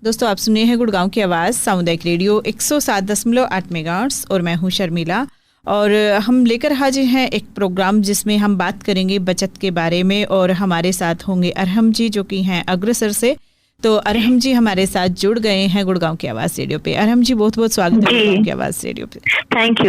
दोस्तों आप सुने हैं गुड़गांव की आवाज़ सामुदायिक रेडियो 107.8 मेगाहर्ट्ज़ और मैं हूं शर्मिला और हम लेकर हाजिर हैं एक प्रोग्राम जिसमें हम बात करेंगे बचत के बारे में और हमारे साथ होंगे अरहम जी जो कि हैं अग्रसर से। तो अरहम जी हमारे साथ जुड़ गए हैं गुड़गांव की आवाज़ रेडियो पे। अरहम जी बहुत बहुत स्वागत है गुड़गांव की आवाज़ रेडियो पे। थैंक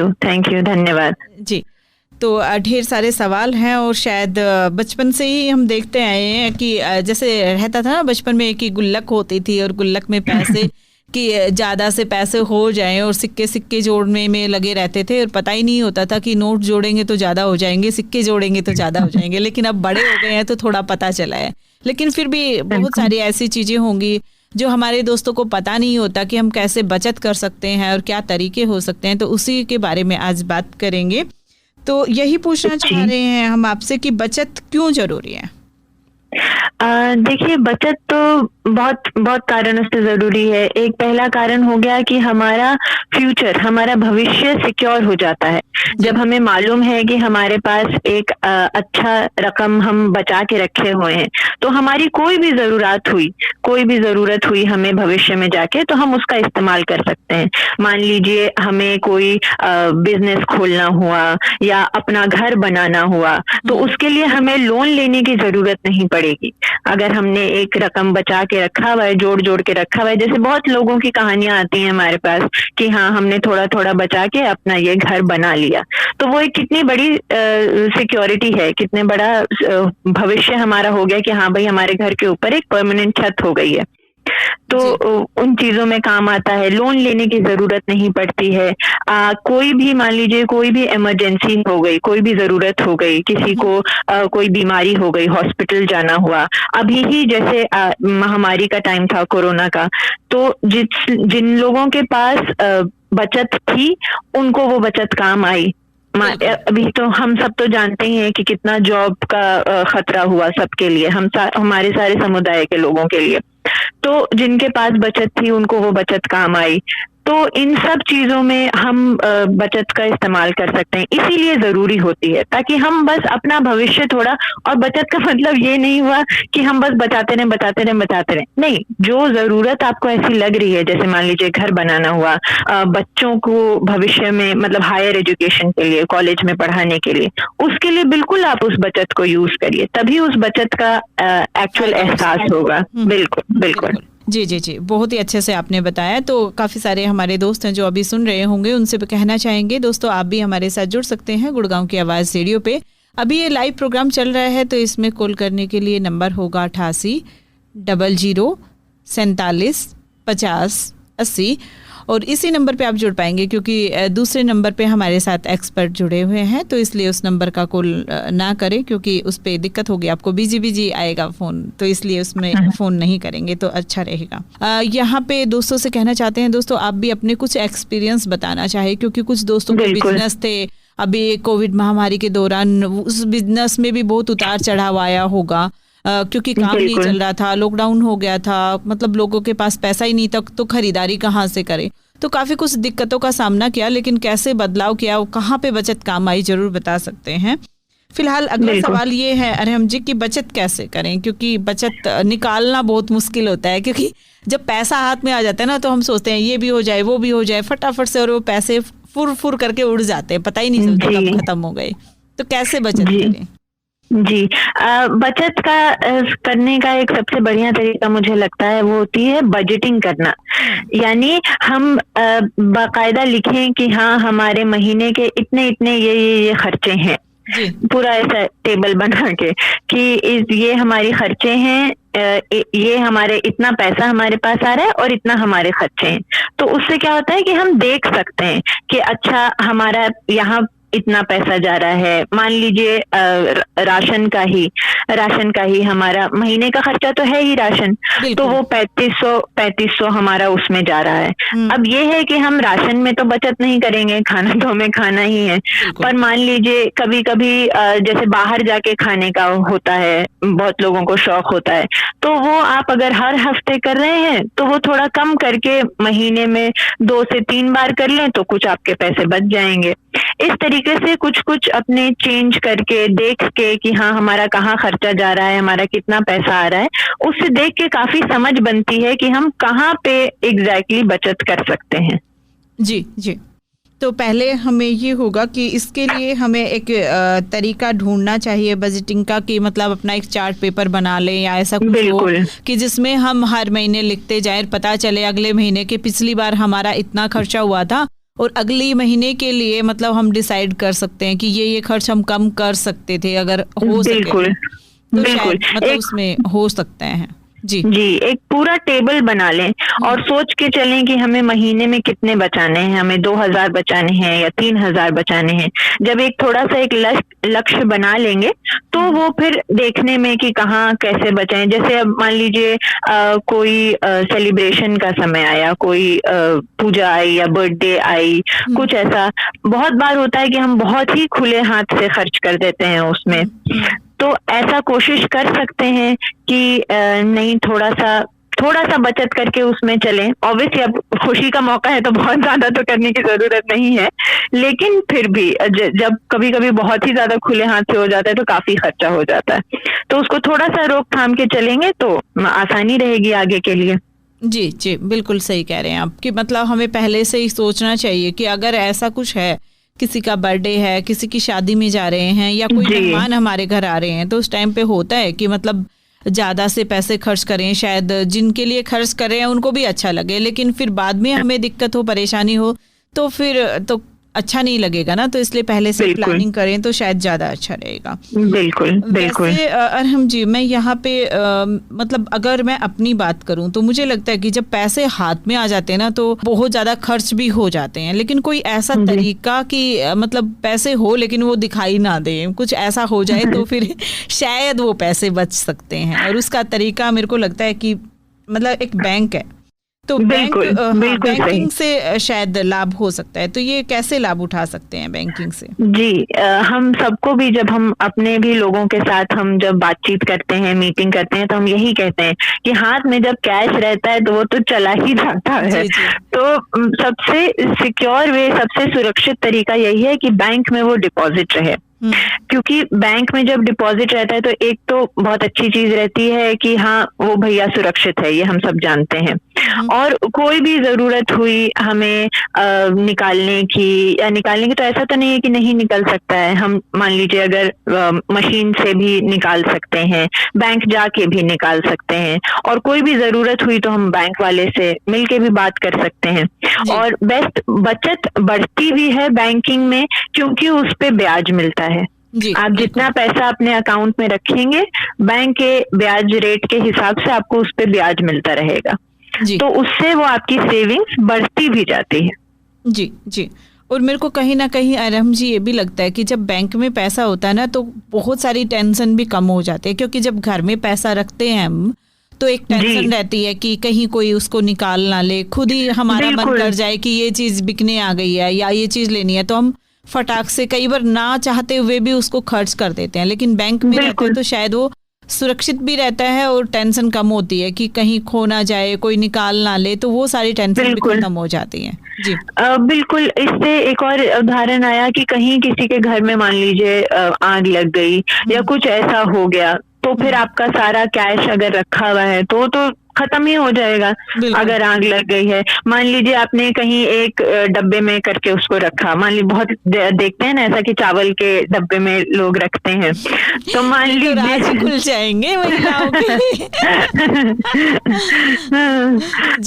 यू, धन्यवाद जी। तो ढेर सारे सवाल हैं और शायद बचपन से ही हम देखते आए हैं कि जैसे रहता था ना बचपन में कि गुल्लक होती थी और गुल्लक में पैसे कि ज़्यादा से पैसे हो जाएं और सिक्के जोड़ने में लगे रहते थे और पता ही नहीं होता था कि नोट जोड़ेंगे तो ज़्यादा हो जाएंगे, सिक्के जोड़ेंगे तो ज़्यादा हो जाएंगे। लेकिन अब बड़े हो गए हैं तो थोड़ा पता चला है, लेकिन फिर भी बहुत सारी ऐसी चीज़ें होंगी जो हमारे दोस्तों को पता नहीं होता कि हम कैसे बचत कर सकते हैं और क्या तरीके हो सकते हैं। तो उसी के बारे में आज बात करेंगे। तो यही पूछना चाह रहे हैं हम आपसे कि बचत क्यों जरूरी है? देखिए, बचत तो बहुत बहुत कारणों से जरूरी है। एक पहला कारण हो गया कि हमारा फ्यूचर, हमारा भविष्य सिक्योर हो जाता है। जब हमें मालूम है कि हमारे पास एक अच्छा रकम हम बचा के रखे हुए हैं, तो हमारी कोई भी जरूरत हुई हमें भविष्य में जाके, तो हम उसका इस्तेमाल कर सकते हैं। मान लीजिए हमें कोई बिजनेस खोलना हुआ या अपना घर बनाना हुआ, तो उसके लिए हमें लोन लेने की जरूरत नहीं पड़ेगी। अगर हमने एक रकम बचा के रखा हुआ है, जोड़ के रखा हुआ है, जैसे बहुत लोगों की कहानियां आती हैं हमारे पास कि हाँ हमने थोड़ा थोड़ा बचा के अपना ये घर बना लिया, तो वो एक कितनी बड़ी सिक्योरिटी है, कितने बड़ा भविष्य हमारा हो गया कि हाँ भाई हमारे घर के ऊपर एक परमानेंट छत हो गई है। तो उन चीजों में काम आता है। लोन लेने की जरूरत नहीं पड़ती है। कोई भी मान लीजिए कोई भी इमरजेंसी हो गई, कोई भी जरूरत हो गई, किसी को कोई बीमारी हो गई, हॉस्पिटल जाना हुआ, अभी ही जैसे महामारी का टाइम था कोरोना का, तो जिन लोगों के पास बचत थी उनको वो बचत काम आई। अभी तो हम सब तो जानते ही हैं कि कितना जॉब का खतरा हुआ सबके लिए, हमारे सारे समुदाय के लोगों के लिए। तो जिनके पास बचत थी उनको वो बचत काम आई। तो इन सब चीजों में हम बचत का इस्तेमाल कर सकते हैं, इसीलिए जरूरी होती है, ताकि हम बस अपना भविष्य थोड़ा, और बचत का मतलब ये नहीं हुआ कि हम बस बचाते रहे, नहीं, जो जरूरत आपको ऐसी लग रही है, जैसे मान लीजिए घर बनाना हुआ, बच्चों को भविष्य में मतलब हायर एजुकेशन के लिए, कॉलेज में पढ़ाने के लिए, उसके लिए बिल्कुल आप उस बचत को यूज करिए, तभी उस बचत का एक्चुअल एहसास होगा। बिल्कुल। जी, बहुत ही अच्छे से आपने बताया। तो काफ़ी सारे हमारे दोस्त हैं जो अभी सुन रहे होंगे, उनसे भी कहना चाहेंगे दोस्तों आप भी हमारे साथ जुड़ सकते हैं गुड़गांव की आवाज़ रेडियो पे। अभी ये लाइव प्रोग्राम चल रहा है तो इसमें कॉल करने के लिए नंबर होगा 88 00 47 50 80 और इसी नंबर पे आप जुड़ पाएंगे, क्योंकि दूसरे नंबर पे हमारे साथ एक्सपर्ट जुड़े हुए हैं, तो इसलिए उस नंबर का कॉल ना करें, क्योंकि उस पर दिक्कत होगी, आपको बिजी आएगा फ़ोन, तो इसलिए उसमें फ़ोन नहीं करेंगे तो अच्छा रहेगा। यहाँ पे दोस्तों से कहना चाहते हैं दोस्तों आप भी अपने कुछ एक्सपीरियंस बताना चाहे, क्योंकि कुछ दोस्तों के बिजनेस थे अभी कोविड महामारी के दौरान, उस बिजनेस में भी बहुत उतार चढ़ाव आया होगा, क्योंकि काम नहीं चल रहा था, लॉकडाउन हो गया था, मतलब लोगों के पास पैसा ही नहीं था, तो खरीदारी कहाँ से करें, तो काफ़ी कुछ दिक्कतों का सामना किया, लेकिन कैसे बदलाव किया, कहाँ पे बचत काम आई, जरूर बता सकते हैं। फिलहाल अगला सवाल ये है अरहम जी की बचत कैसे करें, क्योंकि बचत निकालना बहुत मुश्किल होता है, क्योंकि जब पैसा हाथ में आ जाता है ना तो हम सोचते हैं ये भी हो जाए वो भी हो जाए फटाफट से, और वो पैसे फुर करके उड़ जाते हैं, पता ही नहीं चलता कब खत्म हो गए। तो कैसे बचत करें? जी, बचत का करने का एक सबसे बढ़िया तरीका मुझे लगता है वो होती है बजटिंग करना। यानी हम बाकायदा लिखें कि हाँ हमारे महीने के इतने ये खर्चे हैं, पूरा ऐसा टेबल बना के कि ये हमारी खर्चे हैं, ये हमारे इतना पैसा हमारे पास आ रहा है और इतना हमारे खर्चे हैं। तो उससे क्या होता है कि हम देख सकते हैं कि अच्छा हमारा यहाँ इतना पैसा जा रहा है। मान लीजिए राशन का ही हमारा महीने का खर्चा तो है ही राशन, तो वो 3500 हमारा उसमें जा रहा है। अब ये है कि हम राशन में तो बचत नहीं करेंगे, खाना तो हमें खाना ही है, पर मान लीजिए कभी कभी जैसे बाहर जाके खाने का होता है, बहुत लोगों को शौक होता है, तो वो आप अगर हर हफ्ते कर रहे हैं तो वो थोड़ा कम करके महीने में 2 से 3 बार कर लें तो कुछ आपके पैसे बच जाएंगे। इस तरीके तरीके से कुछ कुछ अपने चेंज करके देख के कि हाँ हमारा कहाँ खर्चा जा रहा है, हमारा कितना पैसा आ रहा है, उससे देख के काफी समझ बनती है कि हम कहाँ पे एग्जैक्टली बचत कर सकते हैं। जी जी। तो पहले हमें ये होगा कि इसके लिए हमें एक तरीका ढूंढना चाहिए बजटिंग का, कि मतलब अपना एक चार्ट पेपर बना लें या ऐसा कुछ हो कि जिसमें हम हर महीने लिखते जाएं, पता चले अगले महीने के पिछली बार हमारा इतना खर्चा हुआ था और अगले महीने के लिए मतलब हम डिसाइड कर सकते हैं कि ये खर्च हम कम कर सकते थे अगर हो सके तो शायद मतलब उसमें हो सकते हैं। जी, एक पूरा टेबल बना लें और सोच के चलें कि हमें महीने में कितने बचाने हैं, हमें 2000 बचाने हैं या 3000 बचाने हैं। जब एक थोड़ा सा एक लक्ष्य बना लेंगे तो वो फिर देखने में कि कहाँ कैसे बचाएं। जैसे अब मान लीजिए कोई सेलिब्रेशन का समय आया, कोई पूजा आई या बर्थडे आई, कुछ ऐसा बहुत बार होता है कि हम बहुत ही खुले हाथ से खर्च कर देते हैं उसमें। तो ऐसा कोशिश कर सकते हैं कि नहीं थोड़ा सा बचत करके उसमें चलें। ऑब्वियसली अब खुशी का मौका है तो बहुत ज्यादा तो करने की जरूरत नहीं है, लेकिन फिर भी जब कभी कभी बहुत ही ज्यादा खुले हाथ से हो जाता है तो काफी खर्चा हो जाता है, तो उसको थोड़ा सा रोक थाम के चलेंगे तो आसानी रहेगी आगे के लिए। जी जी, बिल्कुल सही कह रहे हैं आप कि मतलब हमें पहले से ही सोचना चाहिए कि अगर ऐसा कुछ है, किसी का बर्थडे है, किसी की शादी में जा रहे हैं या कोई मेहमान हमारे घर आ रहे हैं, तो उस टाइम पे होता है कि मतलब ज़्यादा से पैसे खर्च करें, शायद जिनके लिए खर्च कर रहे हैं उनको भी अच्छा लगे, लेकिन फिर बाद में हमें दिक्कत हो, परेशानी हो तो फिर तो अच्छा नहीं लगेगा ना। तो इसलिए पहले से प्लानिंग करें तो शायद ज़्यादा अच्छा रहेगा। बिल्कुल बिल्कुल। अरहम जी, मैं यहाँ पे मतलब अगर मैं अपनी बात करूँ तो मुझे लगता है कि जब पैसे हाथ में आ जाते हैं ना तो बहुत ज़्यादा खर्च भी हो जाते हैं, लेकिन कोई ऐसा तरीका कि मतलब पैसे हो लेकिन वो दिखाई ना दे, कुछ ऐसा हो जाए तो फिर शायद वो पैसे बच सकते हैं। और उसका तरीका मेरे को लगता है कि मतलब एक बैंक है, तो बैंकिंग से शायद लाभ हो सकता है। तो ये कैसे लाभ उठा सकते हैं बैंकिंग से? जी, हम सबको भी जब हम अपने भी लोगों के साथ हम जब बातचीत करते हैं, मीटिंग करते हैं, तो हम यही कहते हैं कि हाथ में जब कैश रहता है तो वो तो चला ही जाता है। जी। तो सबसे सिक्योर वे, सबसे सुरक्षित तरीका यही है कि बैंक में वो डिपॉजिट रहे, क्योंकि बैंक में जब डिपॉजिट रहता है तो एक तो बहुत अच्छी चीज रहती है कि हाँ वो भैया सुरक्षित है, ये हम सब जानते हैं, और कोई भी जरूरत हुई हमें निकालने की तो ऐसा तो नहीं है कि नहीं निकल सकता है। हम मान लीजिए अगर मशीन से भी निकाल सकते हैं, बैंक जाके भी निकाल सकते हैं, और कोई भी जरूरत हुई तो हम बैंक वाले से मिलके भी बात कर सकते हैं। और बेस्ट बचत बढ़ती भी है बैंकिंग में, क्योंकि उस पे ब्याज मिलता है। आप जितना पैसा अपने अकाउंट में रखेंगे, बैंक के ब्याज रेट के हिसाब से आपको उस पे ब्याज मिलता रहेगा। तो उससे वो आपकी सेविंग्स बढ़ती भी जाती है। जी जी। और मेरे को कहीं ना कहीं अरहम जी ये भी लगता है कि जब बैंक में पैसा होता है ना तो बहुत सारी टेंशन भी कम हो जाती है, क्योंकि जब घर में पैसा रखते हैं हम तो एक टेंशन रहती है कि कहीं कोई उसको निकाल ना ले, खुद ही हमारा मन कर जाए कि ये चीज बिकने आ गई है या ये चीज लेनी है, तो हम फटाक से कई बार ना चाहते हुए भी उसको खर्च कर देते हैं। लेकिन बैंक में रहते तो शायद वो सुरक्षित भी रहता है और टेंशन कम होती है कि कहीं खो ना जाए, कोई निकाल ना ले, तो वो सारी टेंशन भी खत्म हो जाती है। जी बिल्कुल। इससे एक और उदाहरण आया कि कहीं किसी के घर में मान लीजिए आग लग गई या कुछ ऐसा हो गया, तो फिर आपका सारा कैश अगर रखा हुआ है तो खत्म ही हो जाएगा। अगर आग लग गई है, मान लीजिए आपने कहीं एक डब्बे में करके उसको रखा, मान लीजिए बहुत देखते हैं ना ऐसा कि चावल के डब्बे में लोग रखते हैं, तो मान लीजिए खुल जाएंगे महिलाओं के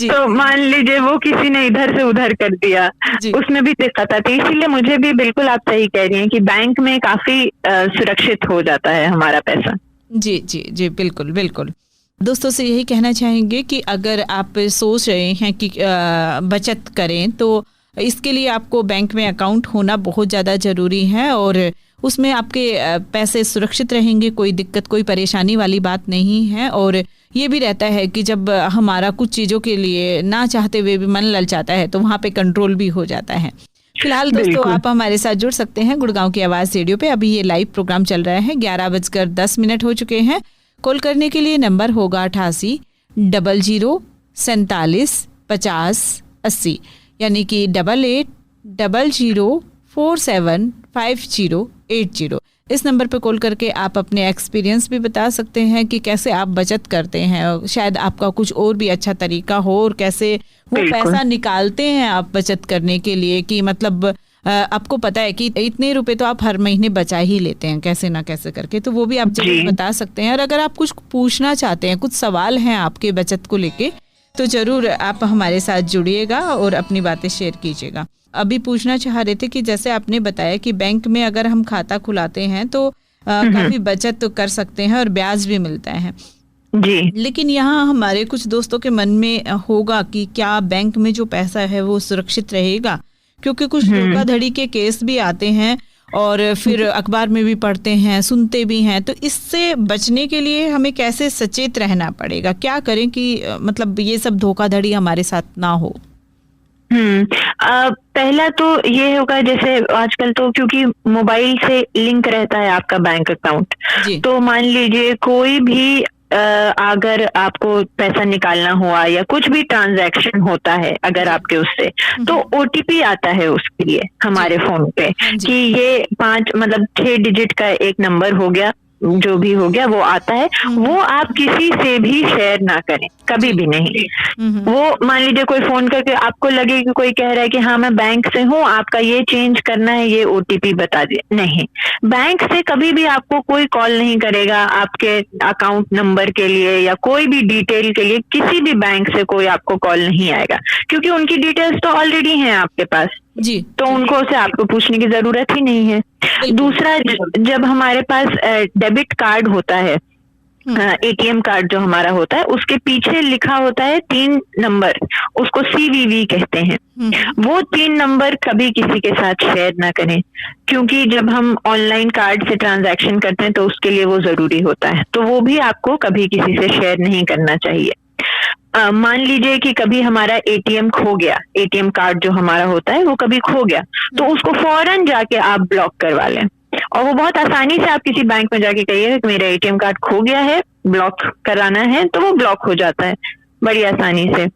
तो मान लीजिए वो किसी ने इधर से उधर कर दिया, उसमें भी दिक्कत आती है। इसीलिए मुझे भी बिल्कुल आप सही कह रही हैं कि बैंक में काफी सुरक्षित हो जाता है हमारा पैसा। जी जी जी, बिल्कुल बिल्कुल। दोस्तों से यही कहना चाहेंगे कि अगर आप सोच रहे हैं कि बचत करें तो इसके लिए आपको बैंक में अकाउंट होना बहुत ज़्यादा ज़रूरी है, और उसमें आपके पैसे सुरक्षित रहेंगे, कोई दिक्कत कोई परेशानी वाली बात नहीं है। और ये भी रहता है कि जब हमारा कुछ चीज़ों के लिए ना चाहते हुए भी मन ललचाता है तो वहाँ पे कंट्रोल भी हो जाता है। फिलहाल दोस्तों आप हमारे साथ जुड़ सकते हैं गुड़गांव की आवाज़ रेडियो पे। अभी ये लाइव प्रोग्राम चल रहा है, 11:10 हो चुके हैं। कॉल करने के लिए नंबर होगा 88 00 47 50 80, यानी कि 88 00 475080। इस नंबर पर कॉल करके आप अपने एक्सपीरियंस भी बता सकते हैं कि कैसे आप बचत करते हैं, शायद आपका कुछ और भी अच्छा तरीका हो, और कैसे वो पैसा निकालते हैं आप बचत करने के लिए, कि मतलब आपको पता है कि इतने रुपए तो आप हर महीने बचा ही लेते हैं कैसे ना कैसे करके, तो वो भी आप जरूर बता सकते हैं। और अगर आप कुछ पूछना चाहते हैं, कुछ सवाल हैं आपके बचत को लेके, तो जरूर आप हमारे साथ जुड़िएगा और अपनी बातें शेयर कीजिएगा। अभी पूछना चाह रहे थे कि जैसे आपने बताया कि बैंक में अगर हम खाता खुलाते हैं तो काफी बचत तो कर सकते हैं और ब्याज भी मिलता है जी। लेकिन यहाँ हमारे कुछ दोस्तों के मन में होगा कि क्या बैंक में जो पैसा है वो सुरक्षित रहेगा, क्योंकि कुछ धोखाधड़ी के केस भी आते हैं और फिर अखबार में भी पढ़ते हैं, सुनते भी हैं। तो इससे बचने के लिए हमें कैसे सचेत रहना पड़ेगा, क्या करें कि मतलब ये सब धोखाधड़ी हमारे साथ ना हो? पहला तो ये होगा, जैसे आजकल तो क्योंकि मोबाइल से लिंक रहता है आपका बैंक अकाउंट, तो मान लीजिए कोई भी अगर आपको पैसा निकालना हुआ या कुछ भी ट्रांजैक्शन होता है अगर आपके उससे, तो ओटीपी आता है उसके लिए हमारे फोन पे कि ये 6 डिजिट का एक नंबर हो गया, जो भी हो गया वो आता है। वो आप किसी से भी शेयर ना करें, कभी भी नहीं। वो मान लीजिए कोई फोन करके आपको लगे कि कोई कह रहा है कि हाँ मैं बैंक से हूँ, आपका ये चेंज करना है, ये ओटीपी बता दिए, नहीं, बैंक से कभी भी आपको कोई कॉल नहीं करेगा आपके अकाउंट नंबर के लिए या कोई भी डिटेल के लिए। किसी भी बैंक से कोई आपको कॉल नहीं आएगा, क्योंकि उनकी डिटेल्स तो ऑलरेडी हैं आपके पास जी, तो उनको से आपको पूछने की जरूरत ही नहीं है। दूसरा, जब हमारे पास डेबिट कार्ड होता है, एटीएम कार्ड जो हमारा होता है, उसके पीछे लिखा होता है 3 नंबर, उसको CVV कहते हैं। वो 3 नंबर कभी किसी के साथ शेयर ना करें, क्योंकि जब हम ऑनलाइन कार्ड से ट्रांजैक्शन करते हैं तो उसके लिए वो जरूरी होता है, तो वो भी आपको कभी किसी से शेयर नहीं करना चाहिए। मान लीजिए कि कभी हमारा एटीएम खो गया, एटीएम कार्ड जो हमारा होता है वो कभी खो गया, तो उसको फौरन जाके आप ब्लॉक करवा लें। और वो बहुत आसानी से आप किसी बैंक में जाके कहिए कि मेरा एटीएम कार्ड खो गया है, ब्लॉक कराना है, तो वो ब्लॉक हो जाता है बड़ी आसानी से।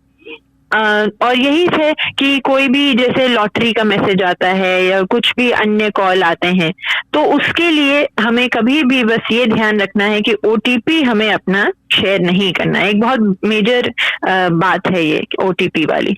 और यही है कि कोई भी जैसे लॉटरी का मैसेज आता है या कुछ भी अन्य कॉल आते हैं, तो उसके लिए हमें कभी भी बस ये ध्यान रखना है कि ओटीपी हमें अपना शेयर नहीं करना है। एक बहुत मेजर बात है ये ओटीपी वाली।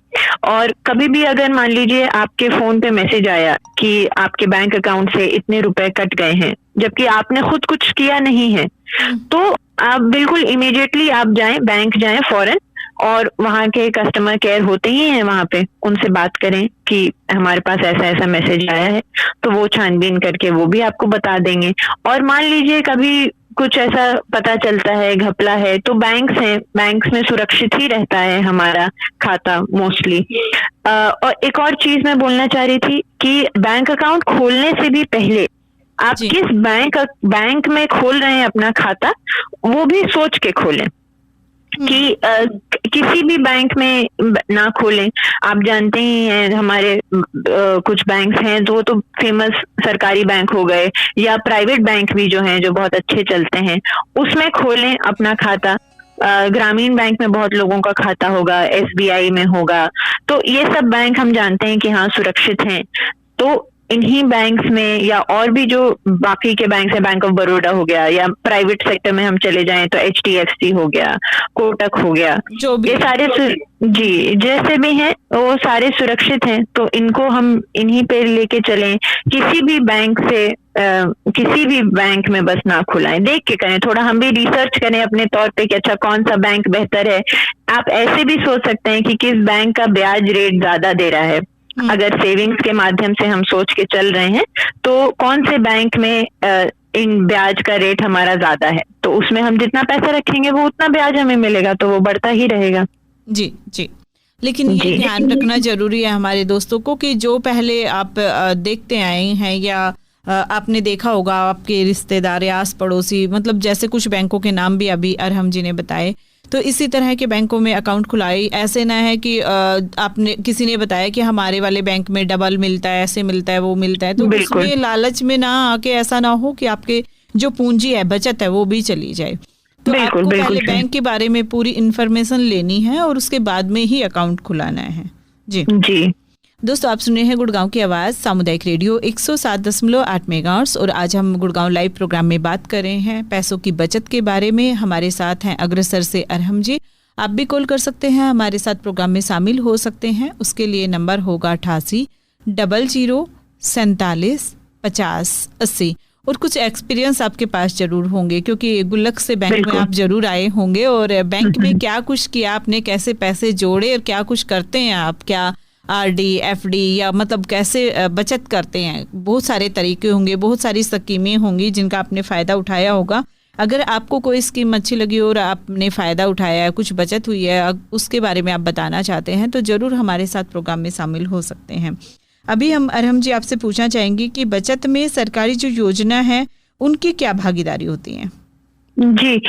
और कभी भी अगर मान लीजिए आपके फोन पे मैसेज आया कि आपके बैंक अकाउंट से इतने रुपए कट गए हैं, जबकि आपने खुद कुछ किया नहीं है, तो आप बिल्कुल इमीडिएटली आप जाएं, बैंक जाएं फौरन, और वहाँ के कस्टमर केयर होते ही हैं वहाँ पे, उनसे बात करें कि हमारे पास ऐसा ऐसा मैसेज आया है, तो वो छानबीन करके वो भी आपको बता देंगे। और मान लीजिए कभी कुछ ऐसा पता चलता है घपला है, तो बैंक्स में सुरक्षित ही रहता है हमारा खाता मोस्टली। और एक और चीज मैं बोलना चाह रही थी कि बैंक अकाउंट खोलने से भी पहले आप किस बैंक में खोल रहे हैं अपना खाता, वो भी सोच के खोलें कि किसी भी बैंक में ना खोलें। आप जानते ही हैं हमारे कुछ बैंक्स हैं जो तो फेमस सरकारी बैंक हो गए, या प्राइवेट बैंक भी जो हैं जो बहुत अच्छे चलते हैं, उसमें खोलें अपना खाता। ग्रामीण बैंक में बहुत लोगों का खाता होगा, SBI में होगा, तो ये सब बैंक हम जानते हैं कि हाँ सुरक्षित हैं। तो इन्हीं बैंक्स में या और भी जो बाकी के बैंक है, बैंक ऑफ बड़ौदा हो गया, या प्राइवेट सेक्टर में हम चले जाएं तो HDFC हो गया, कोटक हो गया, जो भी ये सारे जी जैसे भी हैं वो सारे सुरक्षित हैं। तो इनको हम इन्हीं पे लेके चलें। किसी भी बैंक से किसी भी बैंक में बस ना खुलाएं, देख के करें, थोड़ा हम भी रिसर्च करें अपने तौर पे कि अच्छा कौन सा बैंक बेहतर है। आप ऐसे भी सोच सकते हैं कि किस बैंक का ब्याज रेट ज्यादा दे रहा है। अगर सेविंग्स के माध्यम से हम सोच के चल रहे हैं तो कौन से बैंक में इन ब्याज का रेट हमारा ज्यादा है, तो उसमें हम जितना पैसा रखेंगे वो उतना ब्याज हमें मिलेगा, तो वो बढ़ता ही रहेगा। जी जी, लेकिन ये ध्यान रखना जरूरी है हमारे दोस्तों को कि जो पहले आप देखते आए हैं या आपने देखा होगा आपके रिश्तेदार या आस पड़ोसी, मतलब जैसे कुछ बैंकों के नाम भी अभी अरहम जी ने बताए, तो इसी तरह के बैंकों में अकाउंट खुलाई। ऐसे ना है कि आपने किसी ने बताया कि हमारे वाले बैंक में डबल मिलता है, ऐसे मिलता है, वो मिलता है, तो उसमें लालच में ना आके ऐसा ना हो कि आपके जो पूंजी है, बचत है, वो भी चली जाए। तो आपको पहले बैंक के बारे में पूरी इन्फॉर्मेशन लेनी है और उसके बाद में ही अकाउंट खुलाना है। जी जी। दोस्तों आप सुन रहे हैं गुड़गांव की आवाज़ सामुदायिक रेडियो 107.8 मेगाहर्ट्ज़ और आज हम गुड़गांव लाइव प्रोग्राम में बात कर रहे हैं पैसों की बचत के बारे में। हमारे साथ हैं अग्रसर से अरहम जी। आप भी कॉल कर सकते हैं, हमारे साथ प्रोग्राम में शामिल हो सकते हैं। उसके लिए नंबर होगा 8800475080 और कुछ एक्सपीरियंस आपके पास जरूर होंगे क्योंकि गुल्लक से बैंक में आप जरूर आए होंगे और बैंक में क्या कुछ किया आपने, कैसे पैसे जोड़े और क्या कुछ करते हैं आप, क्या आरडी एफडी या मतलब कैसे बचत करते हैं। बहुत सारे तरीके होंगे, बहुत सारी स्कीमें होंगी जिनका आपने फ़ायदा उठाया होगा। अगर आपको कोई स्कीम अच्छी लगी और आपने फ़ायदा उठाया है, कुछ बचत हुई है, उसके बारे में आप बताना चाहते हैं तो ज़रूर हमारे साथ प्रोग्राम में शामिल हो सकते हैं। अभी हम अरहम जी आपसे पूछना चाहेंगे कि बचत में सरकारी जो योजना है उनकी क्या भागीदारी होती है? जी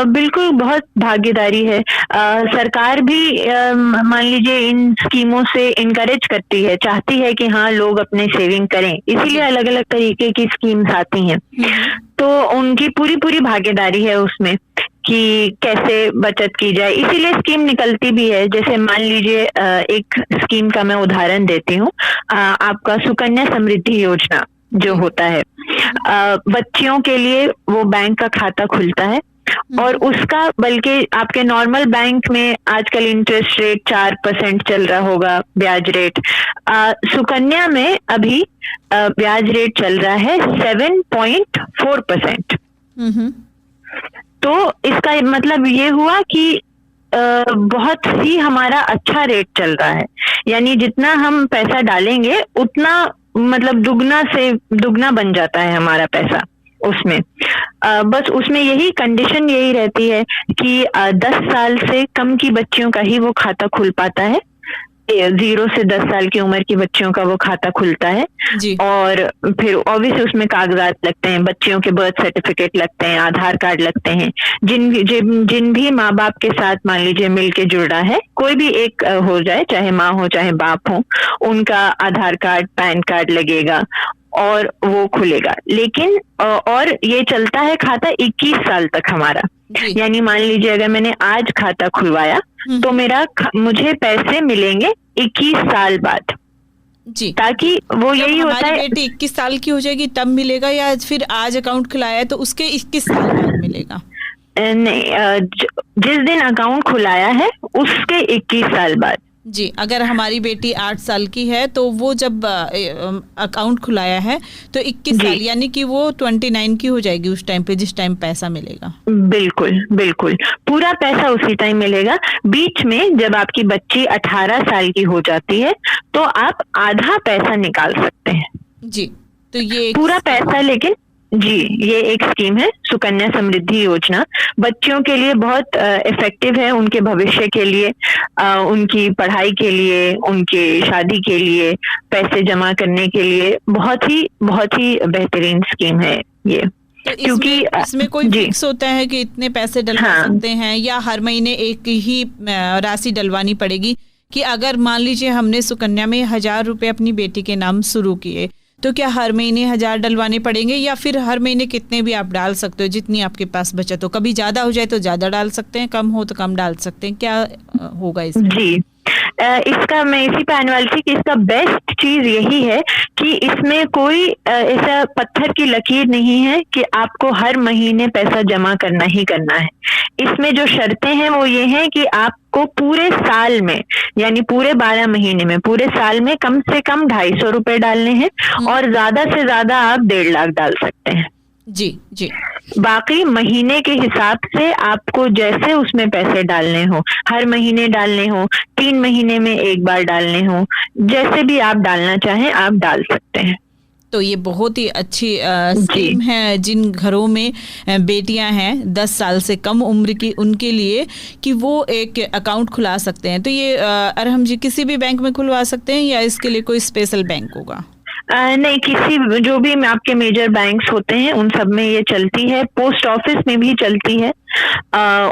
बिल्कुल बहुत भागीदारी है। सरकार भी मान लीजिए इन स्कीमों से इनकरेज करती है, चाहती है कि हाँ लोग अपने सेविंग करें, इसीलिए अलग अलग तरीके की स्कीम्स आती हैं। तो उनकी पूरी भागीदारी है उसमें कि कैसे बचत की जाए, इसीलिए स्कीम निकलती भी है। जैसे मान लीजिए एक स्कीम का मैं उदाहरण देती हूँ, आपका सुकन्या समृद्धि योजना जो होता है, बच्चियों के लिए वो बैंक का खाता खुलता है और उसका बल्कि आपके नॉर्मल बैंक में आजकल इंटरेस्ट रेट 4% चल रहा होगा ब्याज रेट, सुकन्या में अभी ब्याज रेट चल रहा है 7.4%। तो इसका मतलब ये हुआ कि बहुत ही हमारा अच्छा रेट चल रहा है, यानी जितना हम पैसा डालेंगे उतना मतलब दुगना बन जाता है हमारा पैसा उसमें। बस उसमें यही कंडीशन यही रहती है कि 10 साल से कम की बच्चियों का ही वो खाता खुल पाता है, 0 से 10 साल की उम्र की बच्चियों का वो खाता खुलता है जी। और फिर ऑब्वियसली उसमें कागजात लगते हैं, बच्चियों के बर्थ सर्टिफिकेट लगते हैं, आधार कार्ड लगते हैं। जिन भी माँ बाप के साथ मान लीजिए मिलके जुड़ा है, कोई भी एक हो जाए, चाहे माँ हो चाहे बाप हो, उनका आधार कार्ड पैन कार्ड लगेगा और वो खुलेगा। लेकिन और ये चलता है खाता 21 साल तक हमारा, यानी मान लीजिए अगर मैंने आज खाता खुलवाया तो मुझे पैसे मिलेंगे 21 साल बाद जी। ताकि वो यही होता है, बेटी 21 साल की हो जाएगी तब मिलेगा या फिर आज अकाउंट खुलाया है तो उसके 21 साल बाद मिलेगा? नहीं, जिस दिन अकाउंट खुलाया है उसके 21 साल बाद जी। अगर हमारी बेटी 8 साल की है तो वो जब अकाउंट खुलाया है तो 21 साल यानी कि वो 29 की हो जाएगी उस टाइम पे, जिस टाइम पैसा मिलेगा। बिल्कुल पूरा पैसा उसी टाइम मिलेगा। बीच में जब आपकी बच्ची 18 साल की हो जाती है तो आप आधा पैसा निकाल सकते हैं जी। तो ये पूरा पैसा लेकिन जी, ये एक स्कीम है सुकन्या समृद्धि योजना, बच्चियों के लिए बहुत इफेक्टिव है, उनके भविष्य के लिए, उनकी पढ़ाई के लिए, उनके शादी के लिए, पैसे जमा करने के लिए बहुत ही बेहतरीन स्कीम है ये। तो क्योंकि इसमें कोई फिक्स होता है कि इतने पैसे डलवा सकते हैं या हर महीने एक ही राशि डलवानी पड़ेगी? कि अगर मान लीजिए हमने सुकन्या में 1000 रुपए अपनी बेटी के नाम शुरू किए तो क्या हर महीने 1000 डलवाने पड़ेंगे या फिर हर महीने कितने भी आप डाल सकते हो, जितनी आपके पास बचत हो? कभी ज्यादा हो जाए तो ज्यादा डाल सकते हैं, कम हो तो कम डाल सकते हैं, क्या होगा इसमें? जी, इसका मैं इसी पे आने वाली थी कि इसका बेस्ट चीज यही है कि इसमें कोई ऐसा पत्थर की लकीर नहीं है कि आपको हर महीने पैसा जमा करना ही करना है। इसमें जो शर्तें हैं वो ये हैं कि आपको पूरे साल में, यानी पूरे 12 महीने में, पूरे साल में कम से कम 250 रुपए डालने हैं और ज्यादा से ज्यादा आप 1.5 लाख डाल सकते हैं जी। बाकी महीने के हिसाब से आपको जैसे उसमें पैसे डालने हो, हर महीने डालने हो, 3 महीने में एक बार डालने हो, जैसे भी आप डालना चाहें आप डाल सकते हैं। तो ये बहुत ही अच्छी स्कीम है जिन घरों में बेटियां हैं 10 साल से कम उम्र की, उनके लिए कि वो एक अकाउंट खुला सकते हैं। तो ये अरहम जी किसी भी बैंक में खुलवा सकते हैं या इसके लिए कोई स्पेशल बैंक होगा? नहीं, किसी जो भी आपके मेजर बैंक्स होते हैं उन सब में ये चलती है, पोस्ट ऑफिस में भी चलती है।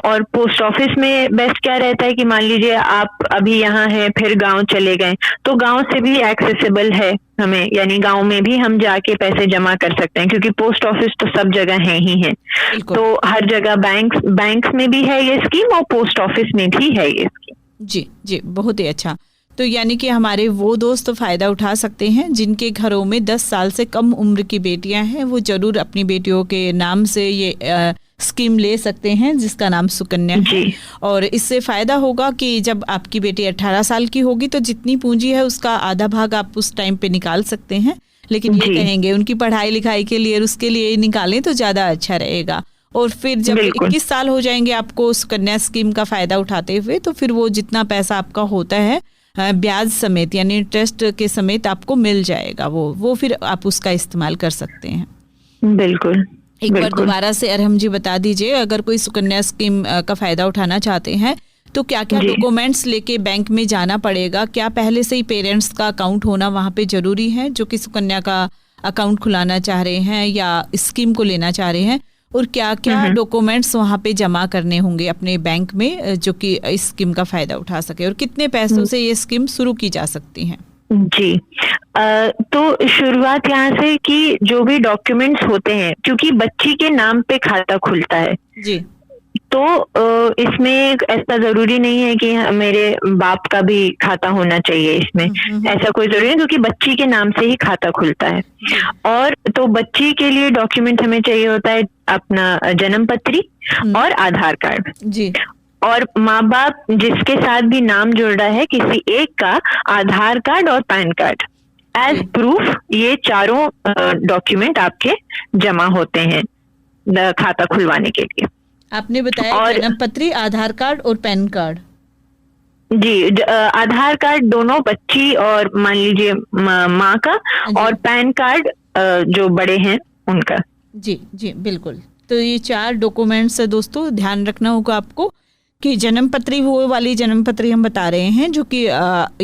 और पोस्ट ऑफिस में बेस्ट क्या रहता है कि मान लीजिए आप अभी यहाँ हैं फिर गांव चले गए तो गांव से भी एक्सेसिबल है हमें, यानी गांव में भी हम जाके पैसे जमा कर सकते हैं क्योंकि पोस्ट ऑफिस तो सब जगह है ही है। तो हर जगह बैंक्स में भी है ये स्कीम और पोस्ट ऑफिस में भी है ये स्कीम। जी, बहुत ही अच्छा। तो यानी कि हमारे वो दोस्त फ़ायदा उठा सकते हैं जिनके घरों में 10 साल से कम उम्र की बेटियां हैं, वो ज़रूर अपनी बेटियों के नाम से ये स्कीम ले सकते हैं जिसका नाम सुकन्या है। और इससे फ़ायदा होगा कि जब आपकी बेटी 18 साल की होगी तो जितनी पूंजी है उसका आधा भाग आप उस टाइम पे निकाल सकते हैं, लेकिन ये कहेंगे उनकी पढ़ाई लिखाई के लिए और उसके लिए निकालें तो ज़्यादा अच्छा रहेगा। और फिर जब 21 साल हो जाएंगे आपको सुकन्या स्कीम का फ़ायदा उठाते हुए, तो फिर वो जितना पैसा आपका होता है ब्याज समेत यानी इंटरेस्ट के समेत आपको मिल जाएगा, वो फिर आप उसका इस्तेमाल कर सकते हैं। बिल्कुल। एक बार दोबारा से अरहम जी बता दीजिए, अगर कोई सुकन्या स्कीम का फ़ायदा उठाना चाहते हैं तो क्या क्या डॉक्यूमेंट्स लेके बैंक में जाना पड़ेगा? क्या पहले से ही पेरेंट्स का अकाउंट होना वहाँ पे ज़रूरी है जो कि सुकन्या का अकाउंट खुलाना चाह रहे हैं या स्कीम को लेना चाह रहे हैं? और क्या क्या डॉक्यूमेंट्स वहाँ पे जमा करने होंगे अपने बैंक में जो कि इस स्कीम का फ़ायदा उठा सके? और कितने पैसों से ये स्कीम शुरू की जा सकती है? जी, तो शुरुआत यहाँ से कि जो भी डॉक्यूमेंट्स होते हैं, क्योंकि बच्ची के नाम पे खाता खुलता है जी, तो इसमें ऐसा जरूरी नहीं है कि मेरे बाप का भी खाता होना चाहिए इसमें, ऐसा कोई जरूरी नहीं, क्योंकि बच्ची के नाम से ही खाता खुलता है। और तो बच्ची के लिए डॉक्यूमेंट हमें चाहिए होता है अपना जन्म पत्री और आधार कार्ड जी, और माँ बाप जिसके साथ भी नाम जुड़ रहा है किसी एक का आधार कार्ड और पैन कार्ड एज प्रूफ, ये चारों डॉक्यूमेंट आपके जमा होते हैं खाता खुलवाने के लिए। आपने बताया जन्म पत्री, आधार कार्ड और पैन कार्ड। जी, आधार कार्ड दोनों बच्ची और मान लीजिए माँ का, और पैन कार्ड जो बड़े हैं उनका। जी जी बिल्कुल। तो ये 4 डॉक्यूमेंट्स है दोस्तों, ध्यान रखना होगा आपको कि जन्म पत्री, वो वाली जन्म पत्री हम बता रहे हैं जो कि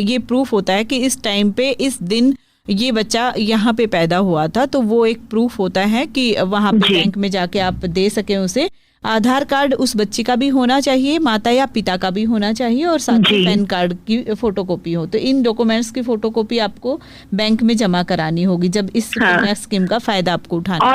ये प्रूफ होता है कि इस टाइम पे इस दिन ये बच्चा यहाँ पे पैदा हुआ था, तो वो एक प्रूफ होता है कि वहाँ पे बैंक में जाके आप दे सकें उसे। आधार कार्ड उस बच्ची का भी होना चाहिए, माता या पिता का भी होना चाहिए, और साथ ही पैन कार्ड की फोटोकॉपी हो। तो इन डॉक्यूमेंट्स की फोटोकॉपी आपको बैंक में जमा करानी होगी जब इस स्कीम का फायदा आपको उठाना।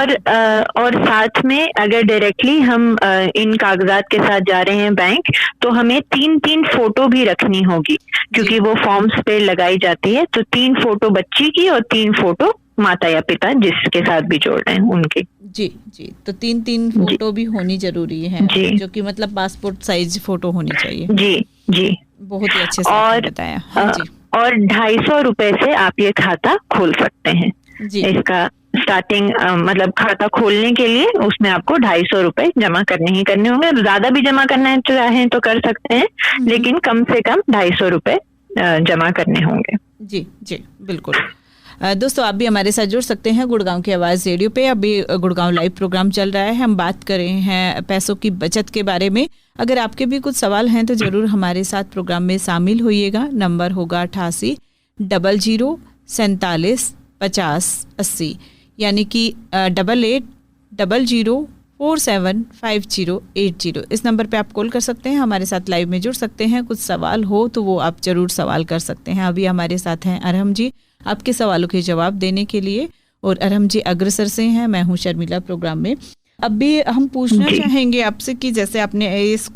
और साथ में अगर डायरेक्टली हम इन कागजात के साथ जा रहे हैं बैंक, तो हमें 3 फोटो भी रखनी होगी, क्योंकि वो फॉर्म्स पे लगाई जाती है। तो 3 फोटो बच्ची की और 3 फोटो माता या पिता जिसके साथ भी जोड़ रहे हैं उनके। जी जी, तो 3 फोटो भी होनी जरूरी है, जो कि मतलब पासपोर्ट साइज फोटो होनी चाहिए। जी जी, बहुत ही अच्छे से आपने बताया। हाँ जी। और 250 रुपए से आप ये खाता खोल सकते हैं जी। इसका स्टार्टिंग मतलब खाता खोलने के लिए उसमें आपको 250 रुपए जमा करने ही करने होंगे। ज्यादा भी जमा करना है चाहें तो कर सकते हैं, लेकिन कम से कम 250 रुपए जमा करने होंगे। जी जी बिल्कुल। दोस्तों आप भी हमारे साथ जुड़ सकते हैं गुड़गांव की आवाज़ रेडियो पे। अभी गुड़गांव लाइव प्रोग्राम चल रहा है, हम बात कर रहे हैं पैसों की बचत के बारे में। अगर आपके भी कुछ सवाल हैं तो ज़रूर हमारे साथ प्रोग्राम में शामिल होइएगा। नंबर होगा 88 00 47 50 80, यानी कि 88 00 47 50 80। इस नंबर पे आप कॉल कर सकते हैं, हमारे साथ लाइव में जुड़ सकते हैं। कुछ सवाल हो तो वो आप ज़रूर सवाल कर सकते हैं। अभी हमारे साथ हैं अरहम जी आपके सवालों के जवाब देने के लिए, और अरहम जी अग्रसर से हैं, मैं हूं शर्मिला प्रोग्राम में। अब भी हम पूछना चाहेंगे आपसे कि जैसे आपने इस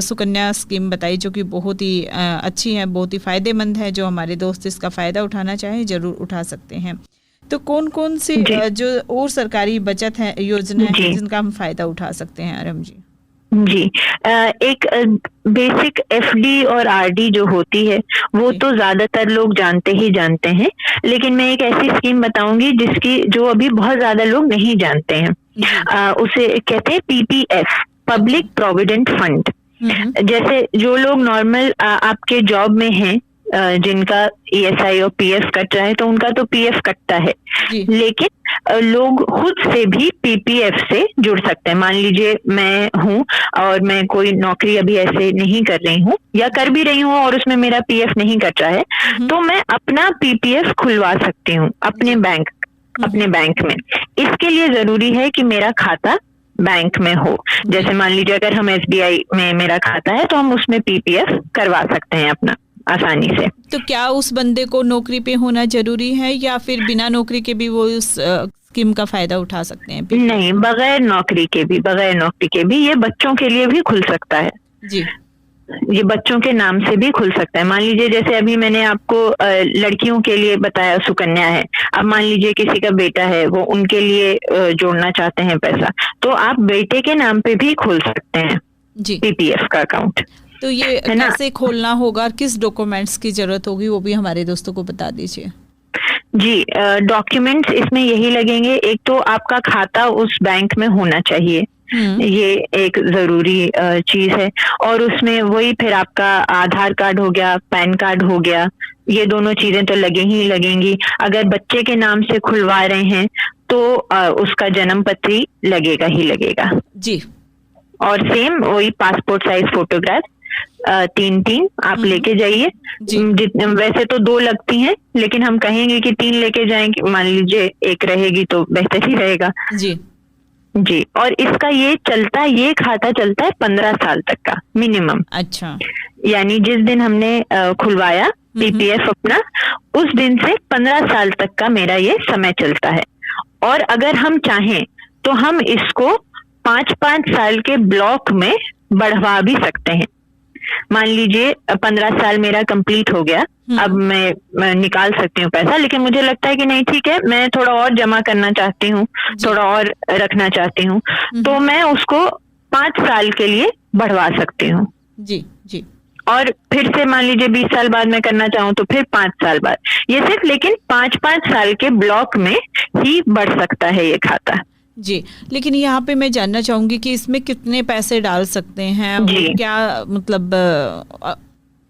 सुकन्या स्कीम बताई जो कि बहुत ही अच्छी है, बहुत ही फ़ायदेमंद है, जो हमारे दोस्त इसका फ़ायदा उठाना चाहें ज़रूर उठा सकते हैं। तो कौन कौन सी जो और सरकारी बचत है योजना है जिनका हम फ़ायदा उठा सकते हैं अरहम जी? जी, एक बेसिक एफडी और आरडी जो होती है वो तो ज्यादातर लोग जानते हैं, लेकिन मैं एक ऐसी स्कीम बताऊंगी जिसकी जो अभी बहुत ज्यादा लोग नहीं जानते हैं। उसे कहते हैं पीपीएफ, पब्लिक प्रोविडेंट फंड। जैसे जो लोग नॉर्मल आपके जॉब में हैं, जिनका ईएसआई और पीएफ कट रहा है तो उनका तो पीएफ कटता है, लेकिन लोग खुद से भी पीपीएफ से जुड़ सकते हैं। मान लीजिए मैं हूँ और मैं कोई नौकरी अभी ऐसे नहीं कर रही हूँ या कर भी रही हूँ और उसमें मेरा पीएफ नहीं कट रहा है, तो मैं अपना पीपीएफ खुलवा सकती हूँ अपने बैंक में। इसके लिए जरूरी है कि मेरा खाता बैंक में हो। जैसे मान लीजिए अगर हम एसबीआई में मेरा खाता है तो हम उसमें पीपीएफ करवा सकते हैं अपना आसानी से। तो क्या उस बंदे को नौकरी पे होना जरूरी है या फिर बिना नौकरी के भी वो उस स्कीम का फायदा उठा सकते हैं? नहीं, बगैर नौकरी के भी ये बच्चों के लिए भी खुल सकता है जी। ये बच्चों के नाम से भी खुल सकता है। मान लीजिए जैसे अभी मैंने आपको लड़कियों के लिए बताया सुकन्या है, अब मान लीजिए किसी का बेटा है, वो उनके लिए जोड़ना चाहते हैं पैसा, तो आप बेटे के नाम पे भी खोल सकते हैं जी पीपीएफ का अकाउंट। तो ये कैसे खोलना होगा, किस डॉक्यूमेंट्स की जरूरत होगी, वो भी हमारे दोस्तों को बता दीजिए। जी, डॉक्यूमेंट्स इसमें यही लगेंगे। एक तो आपका खाता उस बैंक में होना चाहिए, ये एक जरूरी चीज है, और उसमें वही फिर आपका आधार कार्ड हो गया, पैन कार्ड हो गया, ये दोनों चीजें तो लगे ही लगेंगी। अगर बच्चे के नाम से खुलवा रहे हैं तो उसका जन्म पत्री लगेगा ही लगेगा जी। और सेम वही पासपोर्ट साइज फोटोग्राफ 3 आप लेके जाइए। वैसे तो 2 लगती हैं, लेकिन हम कहेंगे कि 3 लेके जाएंगे, मान लीजिए 1 रहेगी तो बेहतर ही रहेगा जी। जी। और इसका ये खाता चलता है 15 साल तक का मिनिमम। अच्छा, यानी जिस दिन हमने खुलवाया पीपीएफ अपना, उस दिन से 15 साल तक का मेरा ये समय चलता है। और अगर हम चाहें तो हम इसको 5-5 साल के ब्लॉक में बढ़वा भी सकते हैं। मान लीजिए 15 साल मेरा कंप्लीट हो गया, अब मैं निकाल सकती हूँ पैसा, लेकिन मुझे लगता है कि नहीं ठीक है, मैं थोड़ा और जमा करना चाहती हूँ, थोड़ा और रखना चाहती हूँ, तो मैं उसको 5 साल के लिए बढ़वा सकती हूँ जी जी। और फिर से मान लीजिए 20 साल बाद मैं करना चाहूँ तो फिर 5 साल बाद, ये सिर्फ लेकिन 5-5 साल के ब्लॉक में ही बढ़ सकता है ये खाता जी। लेकिन यहाँ पे मैं जानना चाहूंगी कि इसमें कितने पैसे डाल सकते हैं, क्या मतलब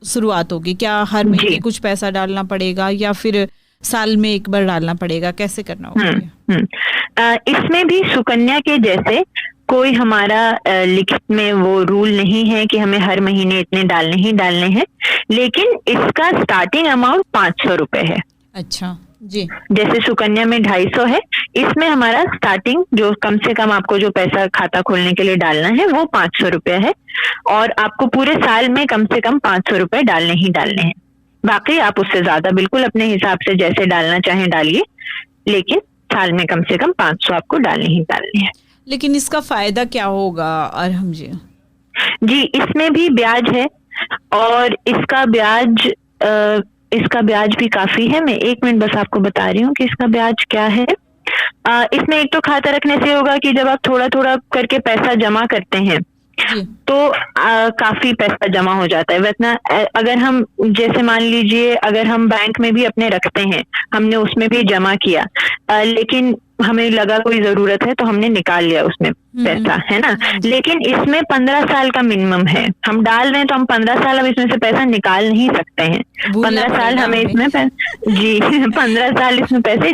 शुरुआत होगी, क्या हर महीने कुछ पैसा डालना पड़ेगा या फिर साल में एक बार डालना पड़ेगा, कैसे करना होगा? इसमें भी सुकन्या के जैसे कोई हमारा लिखित में वो रूल नहीं है कि हमें हर महीने इतने डालने ही डालने हैं, लेकिन इसका स्टार्टिंग अमाउंट 500 रुपए है। अच्छा जी। जैसे सुकन्या में 250 है, इसमें हमारा स्टार्टिंग जो कम से कम आपको जो पैसा खाता खोलने के लिए डालना है वो 500 रुपया है, और आपको पूरे साल में कम से कम 500 रुपए डालने ही डालने हैं। बाकी आप उससे ज्यादा बिल्कुल अपने हिसाब से जैसे डालना चाहें डालिए, लेकिन साल में कम से कम 500 आपको डालने ही डालने हैं। लेकिन इसका फायदा क्या होगा अरहम जी? जी, इसमें भी ब्याज है, और इसका ब्याज भी काफी है। मैं 1 मिनट बस आपको बता रही हूँ कि इसका ब्याज क्या है। इसमें एक तो खाता रखने से होगा कि जब आप थोड़ा थोड़ा करके पैसा जमा करते हैं तो काफी पैसा जमा हो जाता है। वरना अगर हम जैसे मान लीजिए अगर हम बैंक में भी अपने रखते हैं, हमने उसमें भी जमा किया, लेकिन हमें लगा कोई जरूरत है तो हमने निकाल लिया उसमें पैसा, है ना, लेकिन इसमें 15 साल का मिनिमम है। हम डाल रहे हैं तो हम 15 साल अब इसमें से पैसा निकाल नहीं सकते हैं। 15 साल हमें इसमें जी 15 साल इसमें पैसे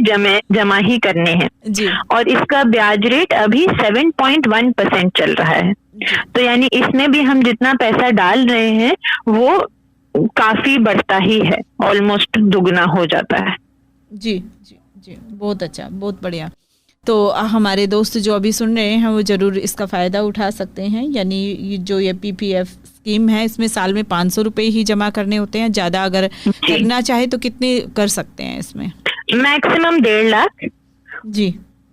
जमा ही करने हैं जी। और इसका ब्याज रेट अभी 7.1% चल रहा है। तो यानी इसमें भी हम जितना पैसा डाल रहे हैं वो काफी बढ़ता ही है, ऑलमोस्ट दुगना हो जाता है। जी जी जी, बहुत अच्छा, बहुत बढ़िया। तो हमारे दोस्त जो अभी सुन रहे हैं वो जरूर इसका फ़ायदा उठा सकते हैं। यानी जो ये पीपीएफ स्कीम है इसमें साल में 500 रुपये ही जमा करने होते हैं। ज़्यादा अगर करना चाहे तो कितने कर सकते हैं इसमें? मैक्सिमम 1.5 लाख जी,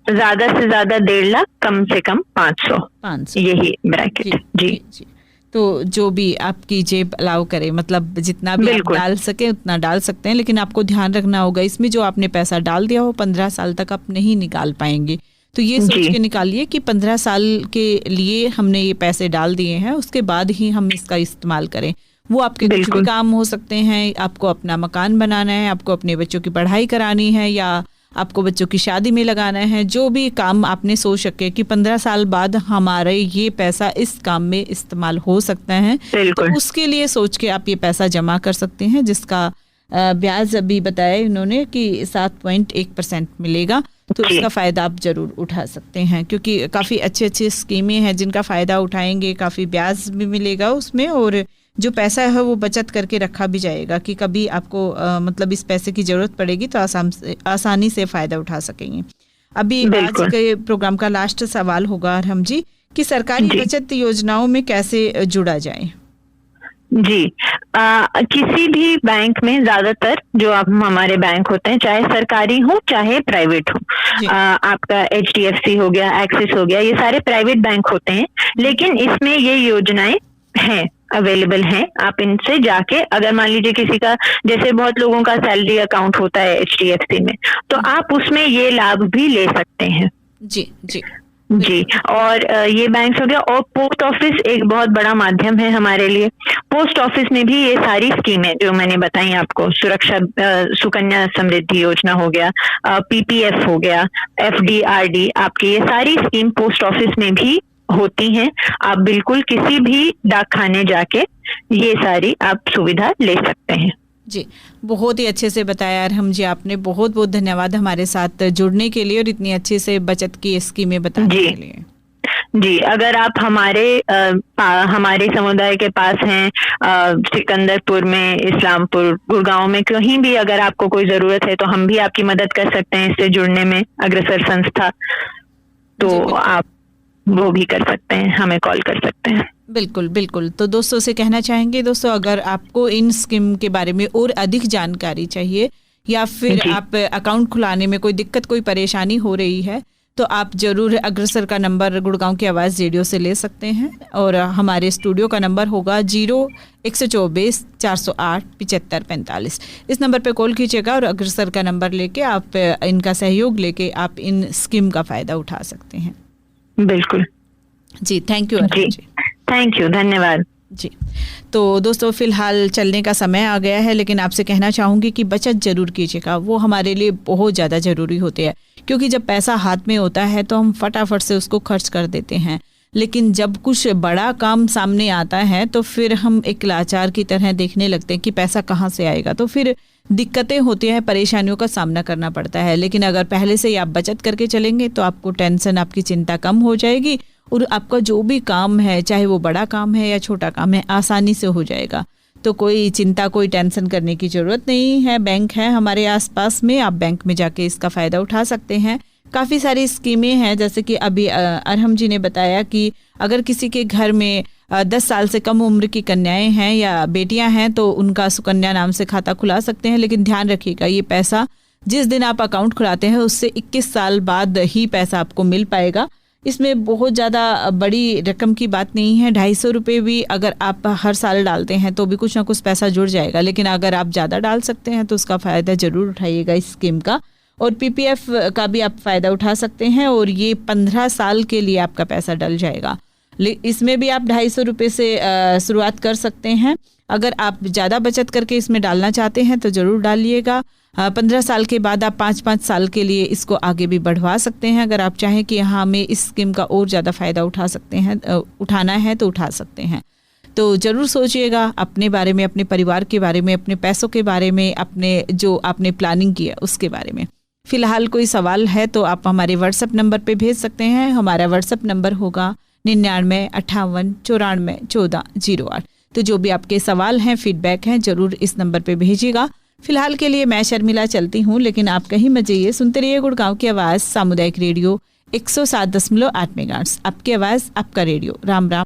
ज्यादा से ज्यादा 1.5 लाख, कम से कम 500 यही ब्रैकेट जी। तो जो भी आपकी जेब अलाउ करे, मतलब जितना भी आप डाल सके उतना डाल सकते हैं, लेकिन आपको ध्यान रखना होगा इसमें जो आपने पैसा डाल दिया हो 15 साल तक आप नहीं निकाल पाएंगे। तो ये सोच के निकालिए कि 15 साल के लिए हमने ये पैसे डाल दिए हैं, उसके बाद ही हम इसका इस्तेमाल करें। वो आपके कुछ भी काम हो सकते हैं, आपको अपना मकान बनाना है, आपको अपने बच्चों की पढ़ाई करानी है, या आपको बच्चों की शादी में लगाना है। जो भी काम आपने सोच सके कि 15 साल बाद हमारे ये पैसा इस काम में इस्तेमाल हो सकता है, तो उसके लिए सोच के आप ये पैसा जमा कर सकते हैं, जिसका ब्याज अभी बताया इन्होंने कि 7.1% मिलेगा। तो इसका फ़ायदा आप ज़रूर उठा सकते हैं, क्योंकि काफ़ी अच्छी अच्छी स्कीमें हैं जिनका फ़ायदा उठाएंगे, काफ़ी ब्याज भी मिलेगा उसमें, और जो पैसा है वो बचत करके रखा भी जाएगा कि कभी आपको मतलब इस पैसे की ज़रूरत पड़ेगी तो आसानी से फ़ायदा उठा सकेंगे। अभी आज के प्रोग्राम का लास्ट सवाल होगा अरहम जी कि सरकारी बचत योजनाओं में कैसे जुड़ा जाए? जी, किसी भी बैंक में ज्यादातर जो आप हमारे बैंक होते हैं, चाहे सरकारी हो चाहे प्राइवेट हो, आपका HDFC हो गया, एक्सिस हो गया, ये सारे प्राइवेट बैंक होते हैं, लेकिन इसमें ये योजनाएं हैं अवेलेबल हैं। आप इनसे जाके, अगर मान लीजिए किसी का, जैसे बहुत लोगों का सैलरी अकाउंट होता है HDFC में, तो आप उसमें ये लाभ भी ले सकते हैं। जी जी जी। और ये बैंक हो गया। और पोस्ट ऑफिस एक बहुत बड़ा माध्यम है हमारे लिए। पोस्ट ऑफिस में भी ये सारी स्कीमें जो मैंने बताई आपको, सुरक्षा सुकन्या समृद्धि योजना हो गया, PPF हो गया, FD RD, आपकी ये सारी स्कीम पोस्ट ऑफिस में भी होती हैं। आप बिल्कुल किसी भी डाक खाने जाके ये सारी आप सुविधा ले सकते हैं। जी, बहुत ही अच्छे से बताया अरहम जी आपने। बहुत बहुत धन्यवाद हमारे साथ जुड़ने के लिए और इतनी अच्छे से बचत की स्कीमें बताने के लिए। जी, अगर आप हमारे समुदाय के पास हैं, सिकंदरपुर में, इस्लामपुर, गुड़गांव में, कहीं भी अगर आपको कोई जरूरत है तो हम भी आपकी मदद कर सकते हैं इससे जुड़ने में, अग्रसर संस्था, तो आप वो भी कर सकते हैं, हमें कॉल कर सकते हैं। बिल्कुल बिल्कुल। तो दोस्तों से कहना चाहेंगे, दोस्तों अगर आपको इन स्कीम के बारे में और अधिक जानकारी चाहिए या फिर आप अकाउंट खुलाने में कोई दिक्कत, कोई परेशानी हो रही है, तो आप जरूर अग्रसर का नंबर गुड़गांव की आवाज़ रेडियो से ले सकते हैं। और हमारे स्टूडियो का नंबर होगा 0124 408 7545। इस नंबर पे कॉल कीजिएगा और अग्रसर का नंबर लेके आप इनका सहयोग लेके आप इन स्कीम का फ़ायदा उठा सकते हैं। बिल्कुल जी, thank you Arham ji. Thank you, धन्यवाद जी। तो दोस्तों फिलहाल चलने का समय आ गया है, लेकिन आपसे कहना चाहूँगी कि बचत जरूर कीजिएगा। वो हमारे लिए बहुत ज़्यादा ज़रूरी होती है, क्योंकि जब पैसा हाथ में होता है तो हम फटाफट से उसको खर्च कर देते हैं, लेकिन जब कुछ बड़ा काम सामने आता है तो फिर हम एक लाचार की तरह देखने लगते हैं कि पैसा कहाँ से आएगा, तो फिर दिक्कतें होती हैं, परेशानियों का सामना करना पड़ता है। लेकिन अगर पहले से ही आप बचत करके चलेंगे तो आपको टेंशन, आपकी चिंता कम हो जाएगी और आपका जो भी काम है, चाहे वो बड़ा काम है या छोटा काम है, आसानी से हो जाएगा। तो कोई चिंता, कोई टेंशन करने की ज़रूरत नहीं है। बैंक है हमारे आसपास में, आप बैंक में जाके इसका फ़ायदा उठा सकते हैं। काफ़ी सारी स्कीमें हैं, जैसे कि अभी अरहम जी ने बताया कि अगर किसी के घर में 10 साल से कम उम्र की कन्याएं हैं या बेटियां हैं तो उनका सुकन्या नाम से खाता खुला सकते हैं। लेकिन ध्यान रखिएगा, ये पैसा जिस दिन आप अकाउंट खुलाते हैं उससे 21 साल बाद ही पैसा आपको मिल पाएगा। इसमें बहुत ज़्यादा बड़ी रकम की बात नहीं है। 250 रुपये भी अगर आप हर साल डालते हैं तो भी कुछ ना कुछ पैसा जुड़ जाएगा। लेकिन अगर आप ज़्यादा डाल सकते हैं तो उसका फ़ायदा ज़रूर उठाइएगा इस स्कीम का। और PPF का भी आप फ़ायदा उठा सकते हैं और ये 15 साल के लिए आपका पैसा डल जाएगा। इसमें भी आप 250 रुपये से शुरुआत कर सकते हैं। अगर आप ज़्यादा बचत करके इसमें डालना चाहते हैं तो ज़रूर डालिएगा। 15 साल के बाद आप 5-5 साल के लिए इसको आगे भी बढ़वा सकते हैं। अगर आप चाहें कि हाँ हमें इस स्कीम का और ज़्यादा फ़ायदा उठा सकते हैं, उठाना है तो उठा सकते हैं। तो ज़रूर सोचिएगा अपने बारे में, अपने परिवार के बारे में, अपने पैसों के बारे में, अपने जो आपने प्लानिंग की है उसके बारे में। फ़िलहाल कोई सवाल है तो आप हमारे व्हाट्सएप नंबर पे भेज सकते हैं। हमारा व्हाट्सएप नंबर होगा 99 58 94 14 08। तो जो भी आपके सवाल हैं, फीडबैक हैं, ज़रूर इस नंबर पे भेजिएगा। फिलहाल के लिए मैं शर्मिला चलती हूँ, लेकिन आप कहीं मत जाइए, सुनते रहिए गुड़गांव की आवाज़ सामुदायिक रेडियो 107.8 मेगाहर्ट्ज़। आपकी आवाज़, आपका रेडियो। राम राम।